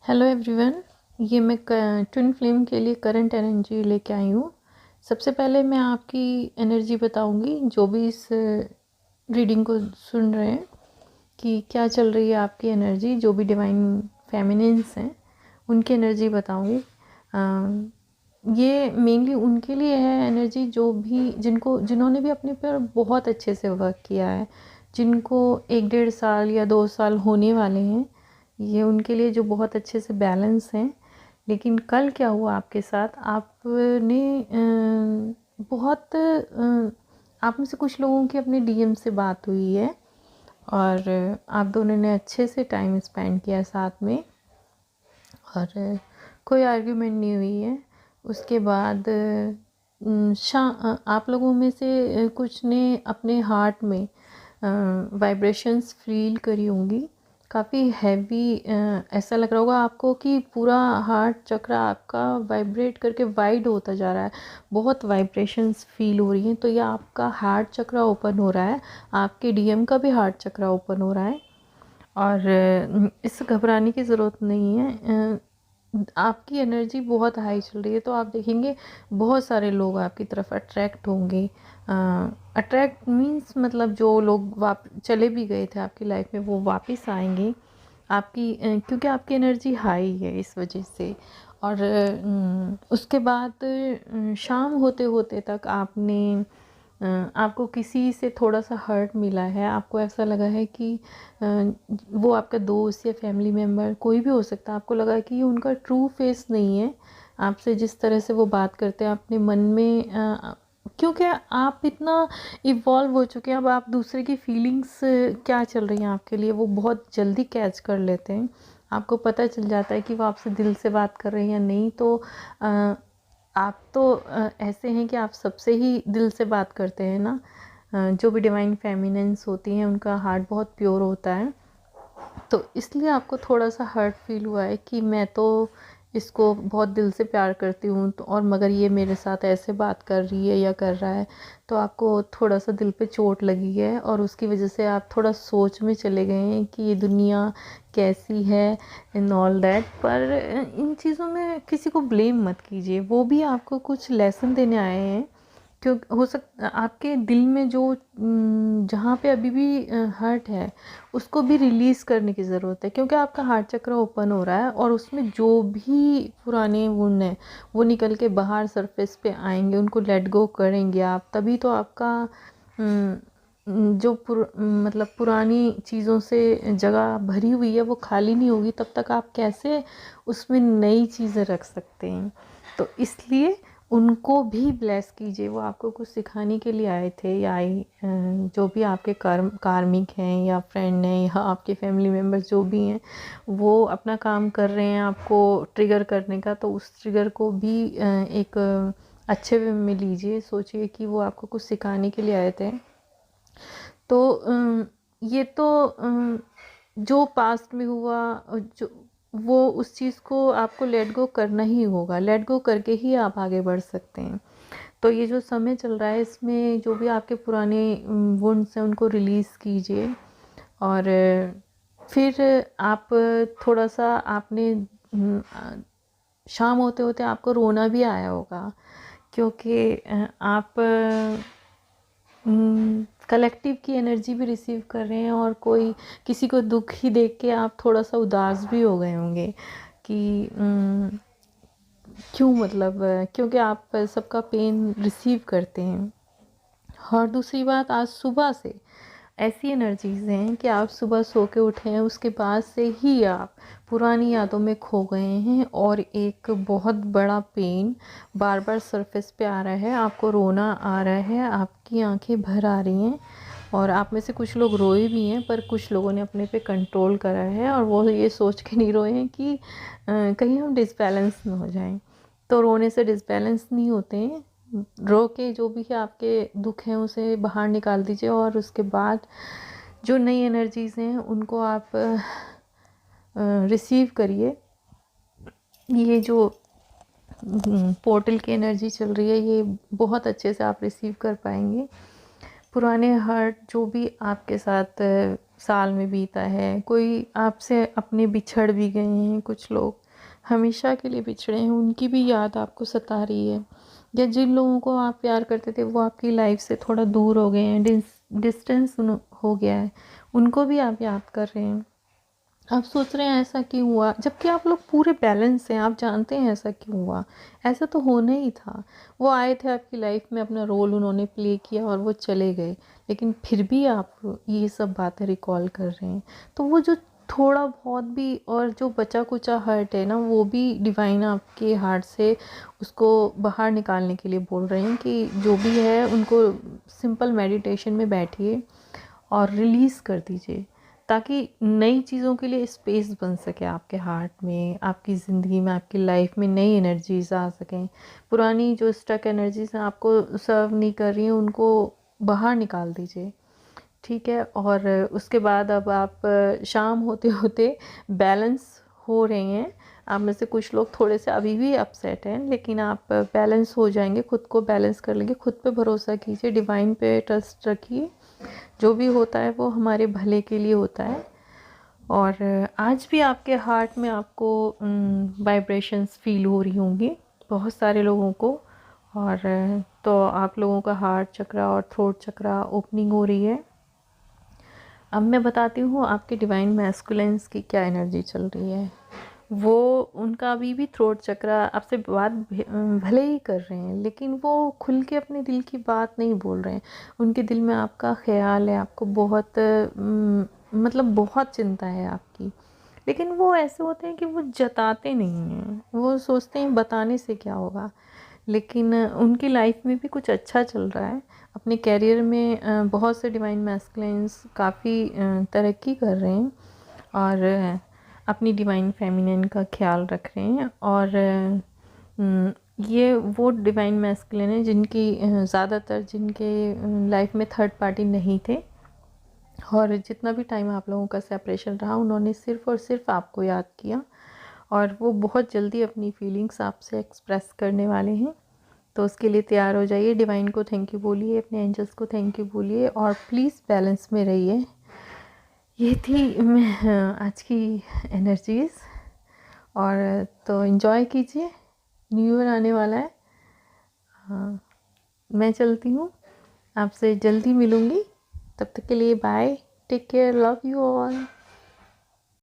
Hello everyone. ये मैं twin flame के लिए करंट एनर्जी लेके आई हूँ। सबसे पहले मैं आपकी एनर्जी बताऊंगी, जो भी इस रीडिंग को सुन रहे हैं, कि क्या चल रही है आपकी एनर्जी। जो भी डिवाइन फेमिनिन्स हैं उनकी एनर्जी बताऊंगी। ये मेनली उनके लिए है एनर्जी जो भी जिन्होंने भी अपने पर बहुत अच्छे से वर्क किया है, जिनको 1-1.5 साल या 2 साल होने वाले हैं। ये उनके लिए जो बहुत अच्छे से बैलेंस हैं। लेकिन कल क्या हुआ आपके साथ, आपने बहुत आप में से कुछ लोगों की अपने डीएम से बात हुई है और आप दोनों ने अच्छे से टाइम स्पेंड किया साथ में और कोई आर्ग्यूमेंट नहीं हुई है। उसके बाद आप लोगों में से कुछ ने अपने हार्ट में वाइब्रेशंस फील करी होंगी। काफ़ी हैवी ऐसा लग रहा होगा आपको कि पूरा हार्ट चक्र आपका वाइब्रेट करके वाइड होता जा रहा है। बहुत वाइब्रेशंस फील हो रही हैं। तो ये आपका हार्ट चक्र ओपन हो रहा है, आपके डीएम का भी हार्ट चक्र ओपन हो रहा है। और इससे घबराने की ज़रूरत नहीं है। आपकी एनर्जी बहुत हाई चल रही है, तो आप देखेंगे बहुत सारे लोग आपकी तरफ अट्रैक्ट होंगे। अट्रैक्ट मीन्स मतलब जो लोग चले भी गए थे आपकी लाइफ में वो वापस आएंगे आपकी, क्योंकि आपकी एनर्जी हाई है इस वजह से। और उसके बाद शाम होते होते तक आपको किसी से थोड़ा सा हर्ट मिला है। आपको ऐसा लगा है कि वो आपका दोस्त या फैमिली मेम्बर कोई भी हो सकता है, आपको लगा कि ये उनका ट्रू फेस नहीं है। आपसे जिस तरह से वो बात करते हैं अपने मन में, क्योंकि आप इतना इवॉल्व हो चुके हैं, अब आप दूसरे की फीलिंग्स क्या चल रही हैं आपके लिए वो बहुत जल्दी कैच कर लेते हैं। आपको पता चल जाता है कि वो आपसे दिल से बात कर रहे हैं या नहीं। तो आप तो ऐसे हैं कि आप सबसे ही दिल से बात करते हैं ना। जो भी डिवाइन फेमिनिन्स होती हैं उनका हार्ट बहुत प्योर होता है। तो इसलिए आपको थोड़ा सा हर्ट फील हुआ है कि मैं तो इसको बहुत दिल से प्यार करती हूँ, तो और मगर ये मेरे साथ ऐसे बात कर रही है या कर रहा है। तो आपको थोड़ा सा दिल पे चोट लगी है और उसकी वजह से आप थोड़ा सोच में चले गए हैं कि ये दुनिया कैसी है इन ऑल दैट। पर इन चीज़ों में किसी को ब्लेम मत कीजिए, वो भी आपको कुछ लेसन देने आए हैं। क्यों हो सकता आपके दिल में जो जहाँ पे अभी भी हर्ट है उसको भी रिलीज़ करने की ज़रूरत है, क्योंकि आपका हार्ट चक्र ओपन हो रहा है और उसमें जो भी पुराने वुंड हैं वो निकल के बाहर सरफेस पे आएंगे। उनको लेट गो करेंगे आप, तभी तो आपका अम, मतलब पुरानी चीज़ों से जगह भरी हुई है वो खाली नहीं होगी। तब तक आप कैसे उसमें नई चीज़ें रख सकते हैं। तो इसलिए उनको भी ब्लेस कीजिए। वो आपको कुछ सिखाने के लिए आए थे या जो भी आपके कार्मिक हैं या फ्रेंड हैं या आपके फैमिली मेम्बर्स जो भी हैं, वो अपना काम कर रहे हैं आपको ट्रिगर करने का। तो उस ट्रिगर को भी एक अच्छे वे में लीजिए। सोचिए कि वो आपको कुछ सिखाने के लिए आए थे। तो ये तो जो पास्ट में हुआ, जो वो उस चीज़ को आपको लेट गो करना ही होगा। लेट गो करके ही आप आगे बढ़ सकते हैं। तो ये जो समय चल रहा है इसमें जो भी आपके पुराने वुंड्स हैं उनको रिलीज़ कीजिए। और फिर आप थोड़ा सा आपने शाम होते होते आपको रोना भी आया होगा, क्योंकि आप कलेक्टिव की एनर्जी भी रिसीव कर रहे हैं और कोई किसी को दुख ही देख के आप थोड़ा सा उदास भी हो गए होंगे कि क्यों, मतलब क्योंकि आप सबका पेन रिसीव करते हैं। और दूसरी बात, आज सुबह से ऐसी एनर्जीज़ हैं कि आप सुबह सो के उठे हैं उसके बाद से ही आप पुरानी यादों में खो गए हैं और एक बहुत बड़ा पेन बार बार सरफेस पे आ रहा है। आपको रोना आ रहा है, आपकी आंखें भर आ रही हैं और आप में से कुछ लोग रोए भी हैं, पर कुछ लोगों ने अपने पे कंट्रोल करा है और वो ये सोच के नहीं रोए हैं कि कहीं हम डिसबैलेंस ना हो जाएं। तो रोने से डिसबैलेंस नहीं होते हैं। रो के जो भी है आपके दुख हैं उसे बाहर निकाल दीजिए और उसके बाद जो नई एनर्जीज़ हैं उनको आप रिसीव करिए। ये जो पोर्टल की एनर्जी चल रही है ये बहुत अच्छे से आप रिसीव कर पाएंगे। पुराने हर्ट जो भी आपके साथ साल में बीता है, कोई आपसे अपने बिछड़ भी गए हैं, कुछ लोग हमेशा के लिए बिछड़े हैं, उनकी भी याद आपको सता रही है, या जिन लोगों को आप प्यार करते थे वो आपकी लाइफ से थोड़ा दूर हो गए हैं, डिस्टेंस हो गया है, उनको भी आप याद कर रहे हैं। आप सोच रहे हैं ऐसा क्यों हुआ, जबकि आप लोग पूरे बैलेंस हैं, आप जानते हैं ऐसा क्यों हुआ, ऐसा तो होना ही था। वो आए थे आपकी लाइफ में, अपना रोल उन्होंने प्ले किया और वो चले गए, लेकिन फिर भी आप ये सब बातें रिकॉल कर रहे हैं। तो वो जो थोड़ा बहुत भी और जो बचा कुचा हर्ट है ना, वो भी डिवाइन आपके हार्ट से उसको बाहर निकालने के लिए बोल रहे हैं कि जो भी है उनको सिंपल मेडिटेशन में बैठिए और रिलीज़ कर दीजिए, ताकि नई चीज़ों के लिए स्पेस बन सके आपके हार्ट में, आपकी ज़िंदगी में, आपकी लाइफ में नई एनर्जीज आ सकें। पुरानी जो स्टक एनर्जीज हैं आपको सर्व नहीं कर रही हैं, उनको बाहर निकाल दीजिए, ठीक है। और उसके बाद अब आप शाम होते होते बैलेंस हो रहे हैं। आप में से कुछ लोग थोड़े से अभी भी अपसेट हैं, लेकिन आप बैलेंस हो जाएंगे, खुद को बैलेंस कर लेंगे। खुद पे भरोसा कीजिए, डिवाइन पे ट्रस्ट रखिए, जो भी होता है वो हमारे भले के लिए होता है। और आज भी आपके हार्ट में आपको वाइब्रेशंस फील हो रही होंगी बहुत सारे लोगों को। और तो आप लोगों का हार्ट चक्रा और थ्रोट चक्रा ओपनिंग हो रही है। अब मैं बताती हूँ आपके डिवाइन मैस्कुलेंस की क्या एनर्जी चल रही है। वो उनका अभी भी थ्रोट चक्रा आपसे बात भले ही कर रहे हैं, लेकिन वो खुल के अपने दिल की बात नहीं बोल रहे हैं। उनके दिल में आपका ख्याल है, आपको बहुत मतलब बहुत चिंता है आपकी, लेकिन वो ऐसे होते हैं कि वो जताते नहीं हैं। वो सोचते हैं बताने से क्या होगा, लेकिन उनकी लाइफ में भी कुछ अच्छा चल रहा है। अपने कैरियर में बहुत से डिवाइन मैस्कुलिन्स काफ़ी तरक्की कर रहे हैं और अपनी डिवाइन फेमिनिन का ख्याल रख रहे हैं। और ये वो डिवाइन मैस्कुलिन है जिनकी ज़्यादातर जिनके लाइफ में थर्ड पार्टी नहीं थे, और जितना भी टाइम आप लोगों का सेपरेशन रहा उन्होंने सिर्फ़ और सिर्फ आपको याद किया, और वो बहुत जल्दी अपनी फीलिंग्स आपसे एक्सप्रेस करने वाले हैं। तो उसके लिए तैयार हो जाइए, डिवाइन को थैंक यू बोलिए, अपने एंजल्स को थैंक यू बोलिए, और प्लीज़ बैलेंस में रहिए। ये थी आज की एनर्जीज़। और तो एंजॉय कीजिए, न्यू ईयर आने वाला है। हाँ, मैं चलती हूँ, आपसे जल्दी मिलूँगी, तब तक के लिए bye, take care, love you all.